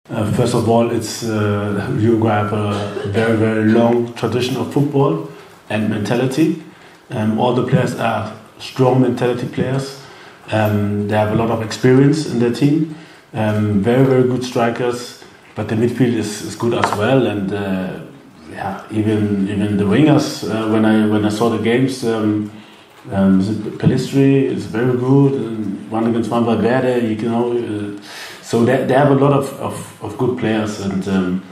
First of all, it's Uruguay have a very, very long tradition of football and mentality. All the players are strong mentality players. They have a lot of experience in their team. Very, very good strikers, but the midfield is good as well. And even the wingers. When I saw the games, Pelistri is very good. And one against one Valverde, so they have a lot of good players and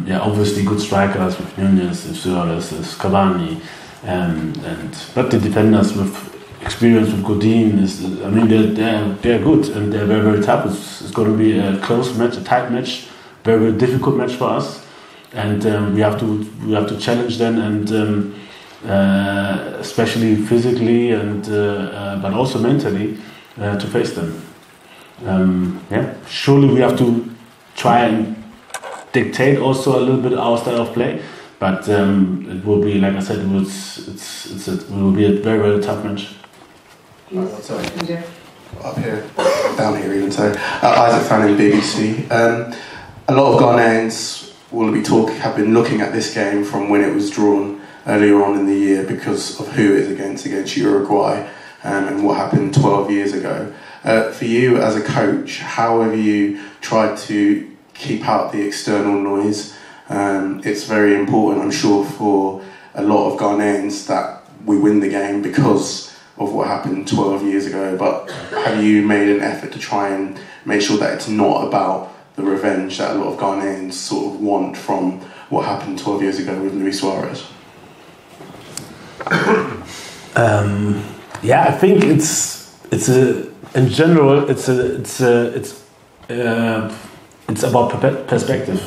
obviously good strikers with Nunez, Suarez, Cavani, but the defenders with experience with Godin they're good and they're very, very tough. It's going to be a close match, a tight match, very, very difficult match for us, and we have to challenge them and especially physically and but also mentally to face them. Surely we have to try and dictate also a little bit our style of play, but it will be, like I said, it will be a very, very tough match. Up here, down here even so. Isaac Fanning, BBC. A lot of Ghanaians have been looking at this game from when it was drawn earlier on in the year because of who it is against Uruguay and what happened 12 years ago. For you as a coach, how have you tried to keep out the external noise? It's very important, I'm sure, for a lot of Ghanaians that we win the game because of what happened 12 years ago, but have you made an effort to try and make sure that it's not about the revenge that a lot of Ghanaians sort of want from what happened 12 years ago with Luis Suarez? I think in general, it's about perspective.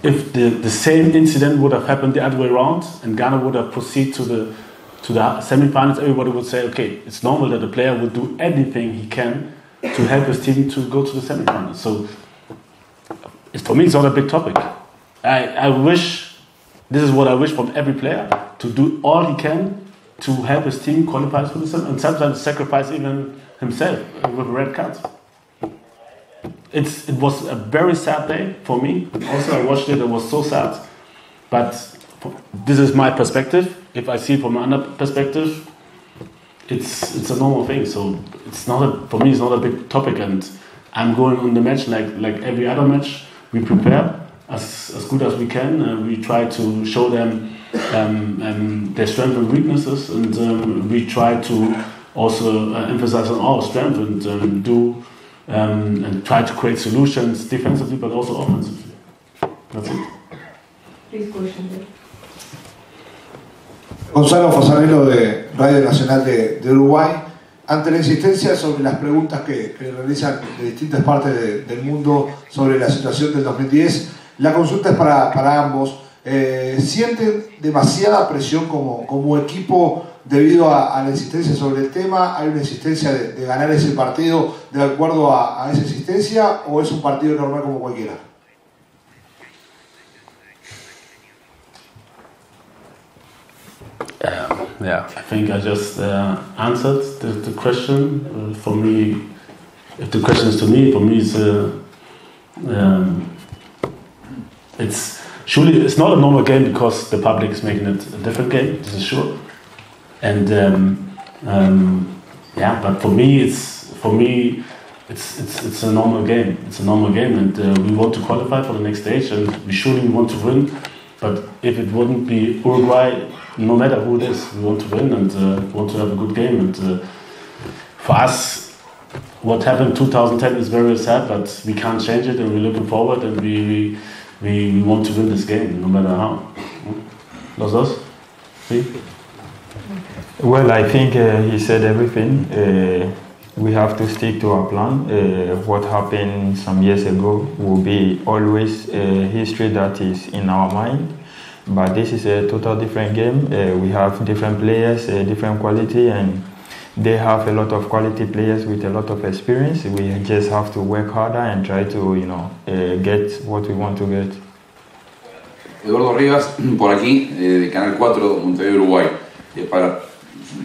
If the same incident would have happened the other way around and Ghana would have proceeded to the semi-finals, everybody would say, okay, it's normal that the player would do anything he can to help his team to go to the semi-finals. So for me, it's not a big topic. This is what I wish from every player, to do all he can to help his team qualify for the semi, and sometimes sacrifice even himself with a red card. It was a very sad day for me. Also, I watched it was so sad. But this is my perspective. If I see it from another perspective, it's a normal thing. So for me, it's not a big topic. And I'm going on the match like every other match. We prepare as good as we can. We try to show them their strengths and weaknesses, and we try to also emphasize on our strength and try to create solutions defensively but also offensively. That's it. Please question. Gonzalo Fosanero de Radio Nacional de Uruguay. Ante la insistencia sobre las preguntas que realizan de distintas partes del mundo sobre la situación del 2010, la consulta es para ambos. ¿Sienten demasiada presión como equipo debido a la insistencia sobre el tema? ¿Hay una insistencia de ganar ese partido de acuerdo a esa insistencia, o es un partido normal como cualquiera? I think I just answered the question. For me, if the question is to me, for me it's not a normal game because the public is making it a different game. This is sure. And but for me it's a normal game. It's a normal game, and we want to qualify for the next stage, and we surely want to win. But if it wouldn't be Uruguay, no matter who it is, we want to win and want to have a good game. And for us, what happened in 2010 is very sad, but we can't change it, and we're looking forward, and we want to win this game, no matter how. Los dos? See? Well, I think he said everything. We have to stick to our plan. What happened some years ago will be always history that is in our mind. But this is a total different game. We have different players, different quality, and they have a lot of quality players with a lot of experience. We just have to work harder and try to, get what we want to get. Eduardo Rivas, por aquí, de Canal 4, Montevideo, Uruguay. Para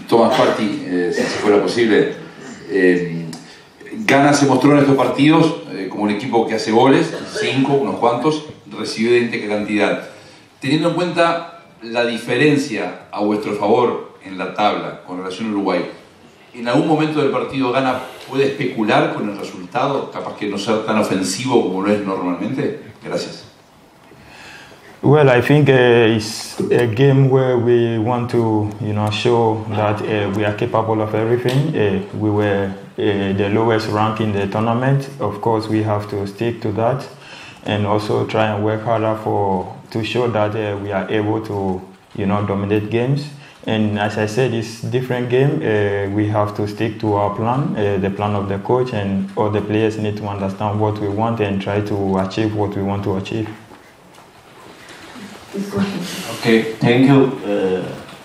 Thomas Partey, si fuera posible. Ghana se mostró en estos partidos como un equipo que hace goles, 5, unos cuantos, recibió idéntica cantidad. Teniendo en cuenta la diferencia a vuestro favor en la tabla con relación a Uruguay, ¿en algún momento del partido Ghana puede especular con el resultado, capaz que no ser tan ofensivo como lo es normalmente? Gracias. Well, I think it's a game where we want to, show that we are capable of everything. We were the lowest rank in the tournament. Of course, we have to stick to that, and also try and work harder to show that we are able to, dominate games. And as I said, it's different game. We have to stick to our plan, the plan of the coach, and all the players need to understand what we want and try to achieve what we want to achieve. Okay, thank you,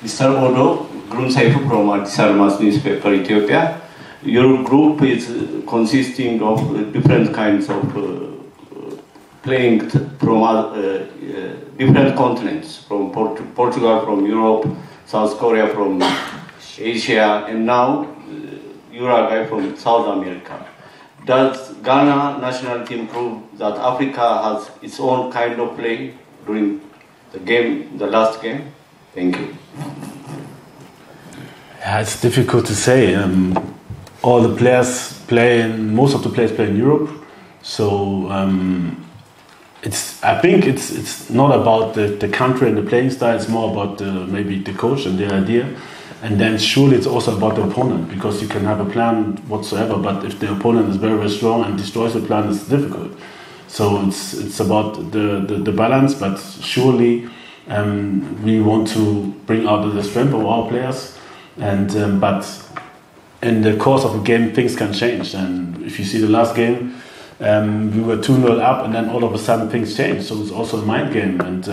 Mr. Otto. Grun Saifu from Addis Almas newspaper, Ethiopia. Your group is consisting of different kinds of playing from different continents, from Portugal, from Europe, South Korea, from Asia, and now Uruguay from South America. Does Ghana national team prove that Africa has its own kind of play during the last game? Thank you. Yeah, it's difficult to say. All the players most of the players play in Europe, so I think it's not about the country and the playing style. It's more about maybe the coach and the idea, and then surely it's also about the opponent, because you can have a plan whatsoever, but if the opponent is very, very strong and destroys the plan, it's difficult. So it's about the balance, but surely we want to bring out the strength of our players, and but in the course of a game things can change. And if you see the last game, we were 2-0 up, and then all of a sudden things change. So it's also a mind game, and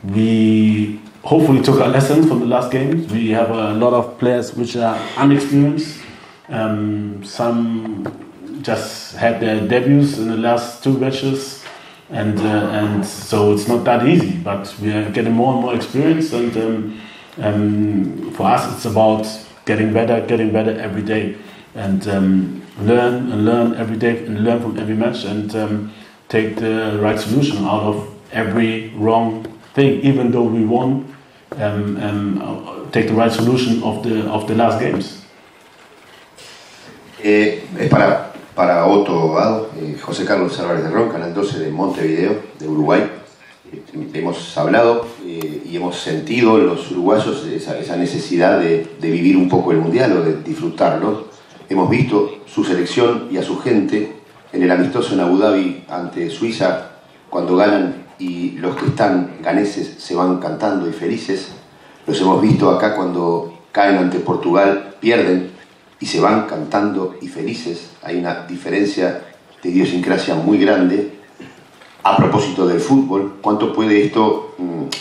we hopefully took our lessons from the last game. We have a lot of players which are unexperienced. Some just had their debuts in the last 2 matches, and so it's not that easy. But we are getting more and more experience, and for us it's about getting better every day, and learn every day, and learn from every match, and take the right solution out of every wrong thing. Even though we won, take the right solution of the last games. Es para Otto Addo, José Carlos Álvarez de Ron, Canal 12 de Montevideo, de Uruguay. Hemos hablado y hemos sentido los uruguayos esa necesidad de vivir un poco el mundial o de disfrutarlo. Hemos visto su selección y a su gente en el amistoso en Abu Dhabi ante Suiza, cuando ganan y los que están ganeses se van cantando y felices. Los hemos visto acá cuando caen ante Portugal, pierden y se van cantando y felices. Hay una diferencia de idiosincrasia muy grande. A propósito del fútbol, ¿cuánto puede esto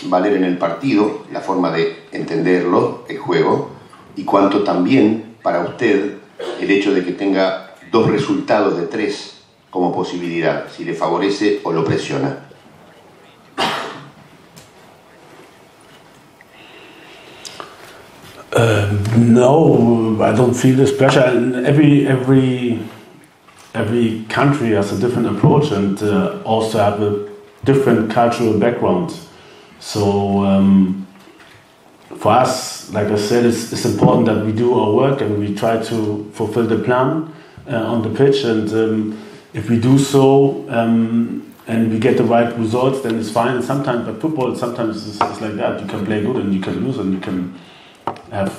valer en el partido, la forma de entenderlo, el juego, y cuánto también para usted el hecho de que tenga 2 resultados de 3 como posibilidad, si le favorece o lo presiona? No, I don't feel this pressure. And every country has a different approach, and also have a different cultural background. So for us, like I said, it's important that we do our work and we try to fulfill the plan on the pitch. And if we do so and we get the right results, then it's fine. And sometimes, but football sometimes is like that. You can play good and you can lose, and you can have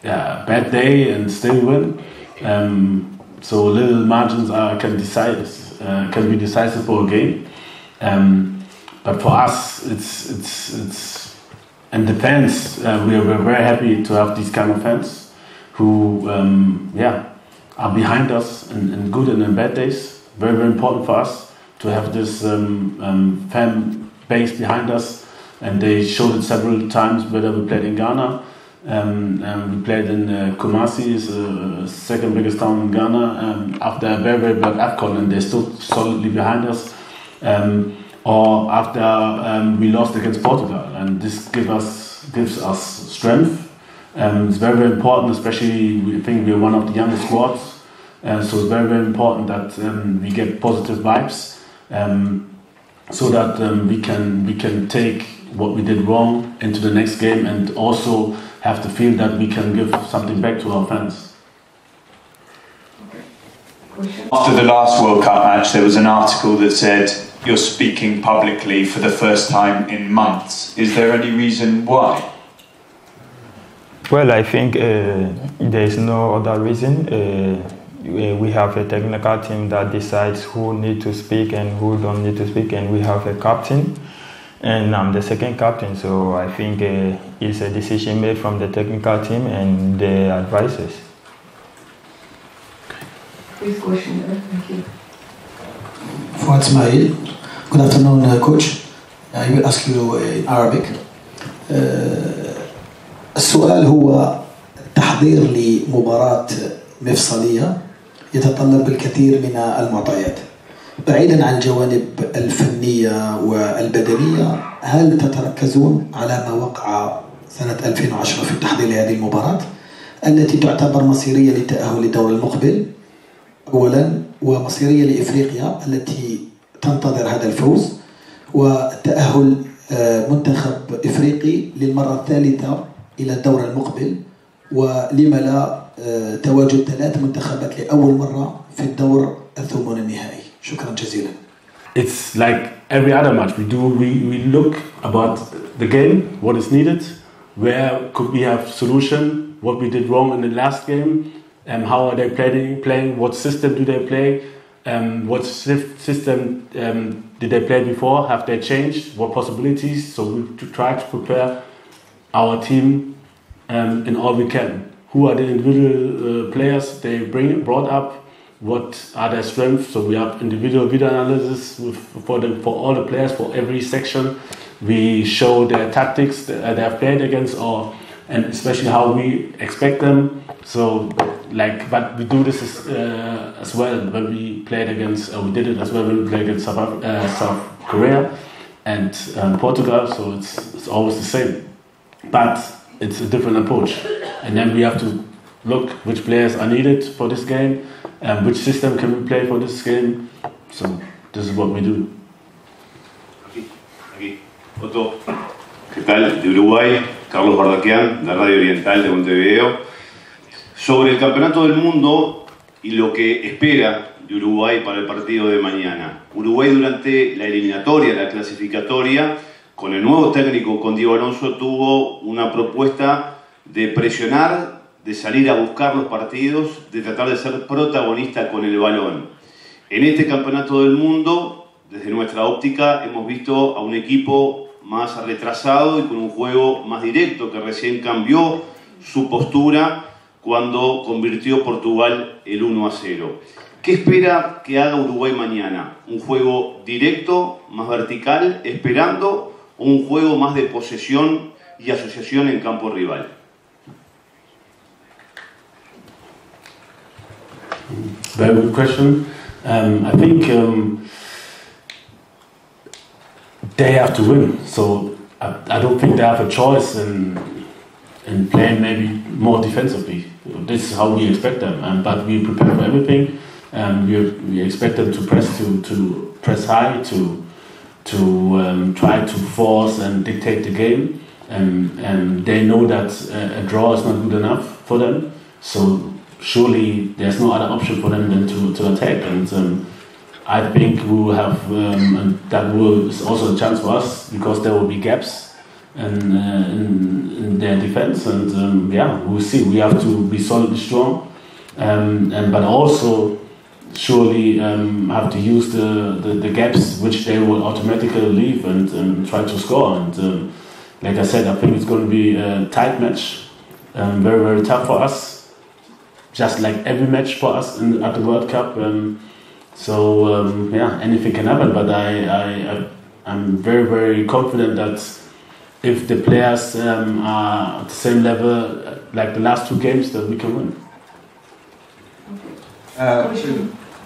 a bad day and still win. So little margins can be decisive for a game. But for us, it's and the fans. We're very happy to have these kind of fans who are behind us in good and in bad days. Very, very important for us to have this fan base behind us, and they showed it several times. Whether we played in Ghana. We played in Kumasi, is the second biggest town in Ghana, after a very, very bad AFCON, and they stood solidly behind us. Or after we lost against Portugal, and this gives us strength. It's very, very important, especially we think we're one of the youngest squads, So it's very, very important that we get positive vibes, so that we can take what we did wrong into the next game, and also have to feel that we can give something back to our fans. After the last World Cup match, there was an article that said you're speaking publicly for the first time in months. Is there any reason why? Well, I think there is no other reason. We have a technical team that decides who need to speak and who don't need to speak, and we have a captain, and I'm the second captain, so I think it's a decision made from the technical team and the advisors. Please question there. Thank you. Fuad Ismail. Good afternoon, coach. I will ask you in Arabic. السؤال هو التحضير لمباراة مفصلية يتطلب الكثير من المعطيات. بعيدا عن الجوانب الفنية والبدنية، هل تتركزون على ما وقع سنة 2010 في التحضير لهذه المباراة التي تعتبر مصيرية للتأهل للدور المقبل أولا، ومصيرية لإفريقيا التي تنتظر هذا الفوز، وتأهل منتخب إفريقي للمرة الثالثة إلى الدور المقبل، ولما لا تواجد 3 منتخبات لأول مرة في الدور الثمن النهائي. شكرا جزيلا. It's like every other match we look about the game, what is needed, where could we have solution, what we did wrong in the last game, how are they playing, what system do they play, what system did they play before, have they changed, what possibilities, so we try to prepare our team in all we can. Who are the individual players they brought up, what are their strengths, so we have individual video analysis for all the players, for every section. We show their tactics they have played against, and especially how we expect them. So, but we do this as well when we played against, we did it as well when we played against South Korea and Portugal, so it's always the same. But it's a different approach. And then we have to look which players are needed for this game, which system can we play for this game. So this is what we do. Aquí. Otto, ¿qué tal? De Uruguay, Carlos Bardaquian, de Radio Oriental de Montevideo. Sobre el Campeonato del Mundo y lo que espera de Uruguay para el partido de mañana. Uruguay durante la eliminatoria, la clasificatoria, con el nuevo técnico, con Diego Alonso, tuvo una propuesta de presionar, de salir a buscar los partidos, de tratar de ser protagonista con el balón. En este Campeonato del Mundo, desde nuestra óptica, hemos visto a un equipo más retrasado y con un juego más directo, que recién cambió su postura cuando convirtió Portugal el 1-0. ¿Qué espera que haga Uruguay mañana? ¿Un juego directo, más vertical, esperando, o un juego más de posesión y asociación en campo rival? Very good question. I think they have to win, so I don't think they have a choice in playing maybe more defensively. This is how we expect them, but we prepare for everything. We expect them to press high, to try to force and dictate the game, and they know that a draw is not good enough for them. So surely there's no other option for them than to attack, and I think we will have, and that is also a chance for us, because there will be gaps in their defense, and we'll see. We have to be solidly strong, but also surely have to use the gaps which they will automatically leave and try to score. And like I said, I think it's going to be a tight match, very, very tough for us, just like every match for us at the World Cup. So anything can happen, but I'm very, very confident that if the players are at the same level like the last 2 games, that we can win.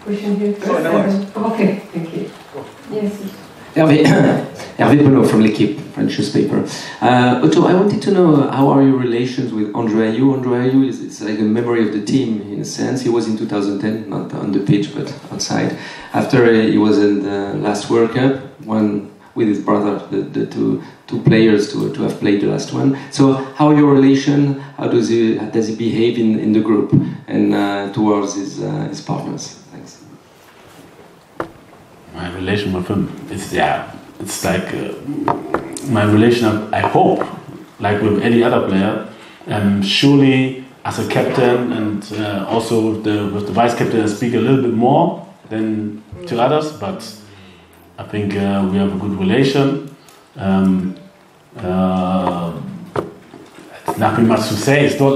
Question here first. Okay, thank you. Yes. Hervé Bonneau from L'Équipe. French newspaper. Otto, I wanted to know, how are your relations with Andre Ayew? Andre Ayew is like a memory of the team in a sense. He was in 2010, not on the pitch but outside. After he was in the last World Cup, one with his brother, the two players to have played the last one. So how your relation? How does he behave in the group and towards his partners? Thanks. My relation with him is it's like my relation. I hope, like with any other player, surely as a captain and also with the vice captain, I speak a little bit more than to others, but I think we have a good relation. Nothing much to say. It's not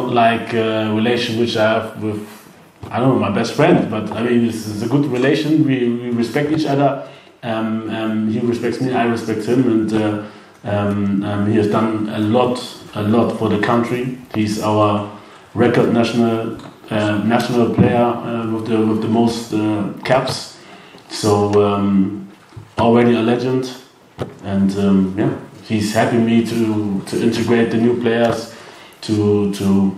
like a relation which I have with, I don't know, my best friend. But I mean, it's a good relation. We respect each other. He respects me. I respect him, and he has done a lot for the country. He's our record national player with the most caps. So already a legend, and he's helping me to integrate the new players, to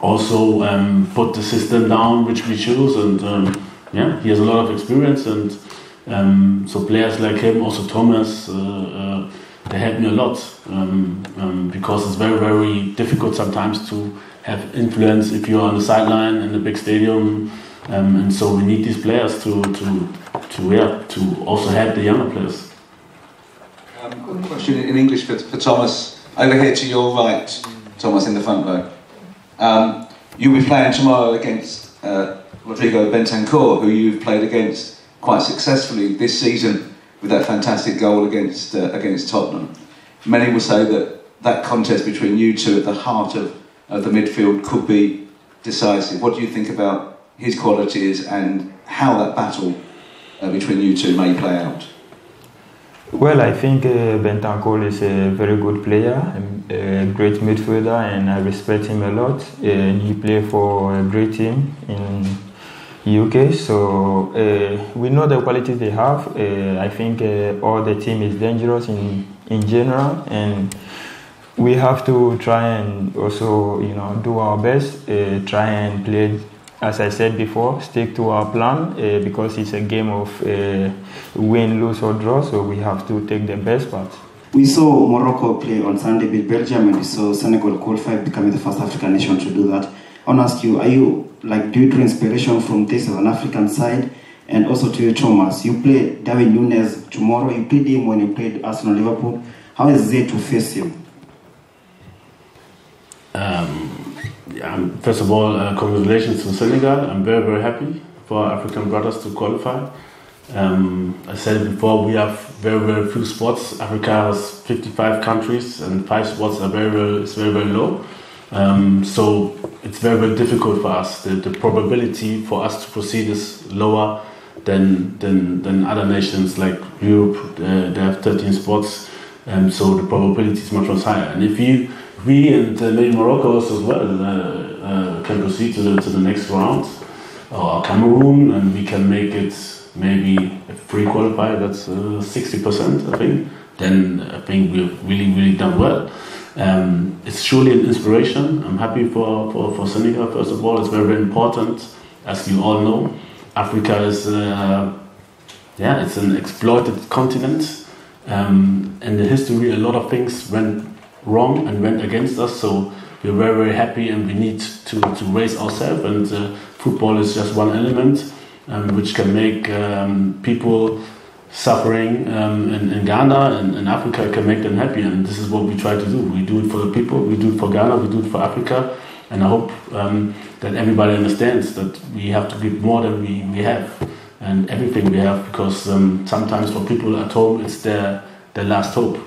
also put the system down which we choose, and he has a lot of experience, and so players like him, also Thomas, they help me a lot because it's very, very difficult sometimes to have influence if you're on the sideline in a big stadium, and so we need these players to also help the younger players. Question in English for Thomas. Over here to your right, Thomas, in the front row. You'll be playing tomorrow against Rodrigo Bentancur, who you've played against quite successfully this season with that fantastic goal against Tottenham. Many will say that contest between you two at the heart of the midfield could be decisive. What do you think about his qualities and how that battle between you two may play out? Well, I think Bentancur is a very good player, a great midfielder, and I respect him a lot. And he plays for a great team in UK, so we know the qualities they have. I think all the team is dangerous in general, and we have to try and also, do our best, try and play, as I said before, stick to our plan because it's a game of win, lose or draw, so we have to take the best part. We saw Morocco play on Sunday with Belgium, and we saw Senegal qualify, becoming the first African nation to do that. I want to ask you, do you draw inspiration from this as an African side? And also to you, Thomas, you play Darwin Núñez tomorrow, you played him when you played Arsenal Liverpool. How is it to face him? First of all, congratulations to Senegal. I'm very, very happy for our African brothers to qualify. I said it before, we have very, very few spots. Africa has 55 countries and 5 spots are very, very low. So it's very, very difficult for us. The probability for us to proceed is lower than other nations like Europe. They have 13 spots, so the probability is much higher. And if we and maybe Morocco also as well can proceed to the next round, or Cameroon, and we can make it maybe if we qualify, that's 60%, I think. Then I think we've really done well. It's surely an inspiration. I'm happy for Senegal. First of all, it's very, very important, as you all know. Africa is it's an exploited continent. In the history, a lot of things went wrong and went against us, so we're very, very happy, and we need to raise ourselves, and football is just one element which can make people suffering in Ghana and in Africa, can make them happy, and this is what we try to do. We do it for the people, we do it for Ghana, we do it for Africa, and I hope that everybody understands that we have to give more than we have, and everything we have, because sometimes for people at home it's their last hope,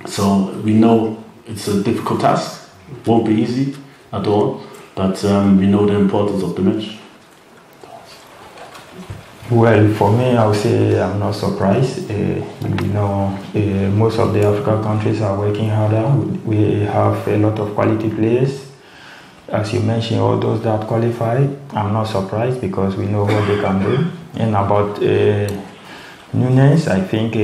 So we know it's a difficult task, it won't be easy at all, but we know the importance of the match. Well, for me, I would say I'm not surprised. Most of the African countries are working harder. We have a lot of quality players. As you mentioned, all those that qualify, I'm not surprised because we know what they can do. And about Nunes, I think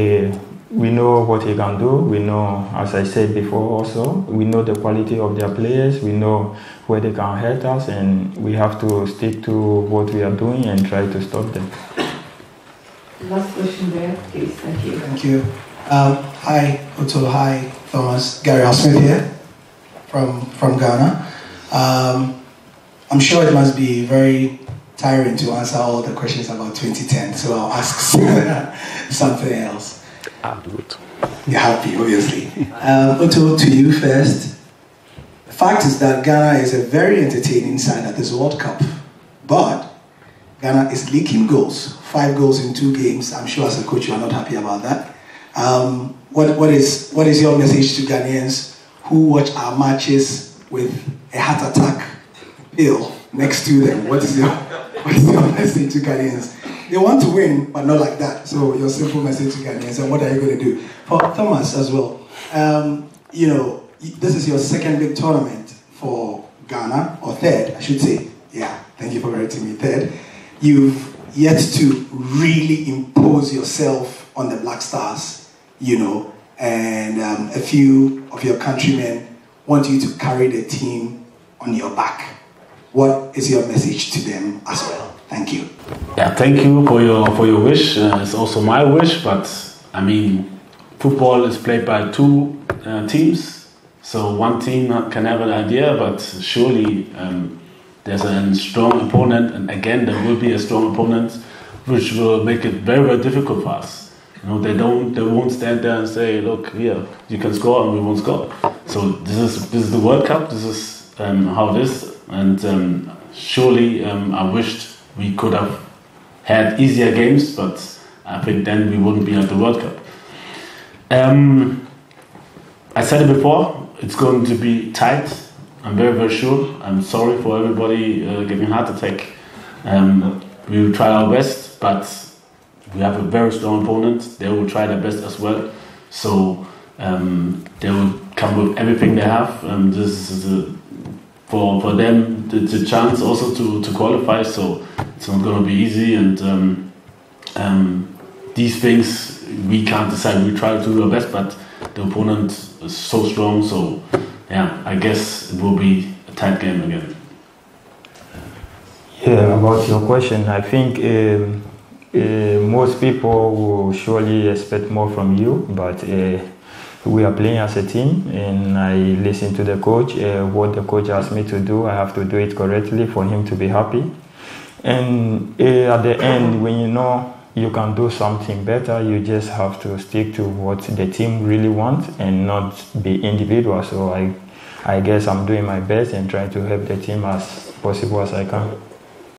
we know what he can do. We know, as I said before also, we know the quality of their players. We know where they can hurt us, and we have to stick to what we are doing and try to stop them. Last question there, please. Thank you. Thank you. Hi, Otto. Hi, Thomas. Gary Smith here from Ghana. I'm sure it must be very tiring to answer all the questions about 2010, so I'll ask something else. You're happy, obviously. Otto, to you first. The fact is that Ghana is a very entertaining side at this World Cup, but Ghana is leaking goals. 5 goals in 2 games. I'm sure as a coach you are not happy about that. What is your message to Ghanaians who watch our matches with a heart attack pill next to them? What is your message to Ghanaians? They want to win, but not like that. So your simple message to Ghanaians, and what are you going to do? For Thomas as well, you know, this is your second big tournament for Ghana, or third, I should say. Yeah, thank you for correcting me, third. You've yet to really impose yourself on the Black Stars, you know, and a few of your countrymen want you to carry the team on your back. What is your message to them as well? Thank you. Yeah, thank you for your wish. It's also my wish, but I mean, football is played by 2 teams, so one team can have an idea, but surely there's a strong opponent, and again there will be a strong opponent, which will make it very, very difficult for us. You know, they won't stand there and say, look, here you can score and we won't score. So this is the World Cup. This is how it is, and surely I wished we could have had easier games, but I think then we wouldn't be at the World Cup. I said it before, it's going to be tight. I'm very, very sure. I'm sorry for everybody getting heart attack. We will try our best, but we have a very strong opponent. They will try their best as well. So they will come with everything they have. This is for them the chance also to qualify. So it's not going to be easy, and these things we can't decide. We try to do our best, but the opponent is so strong. So yeah, I guess it will be a tight game again. Yeah, about your question, I think most people will surely expect more from you, but we are playing as a team, and I listen to the coach. What the coach asks me to do, I have to do it correctly for him to be happy. And at the end, when you know you can do something better, you just have to stick to what the team really wants and not be individual. So I guess I'm doing my best and trying to help the team as possible as I can.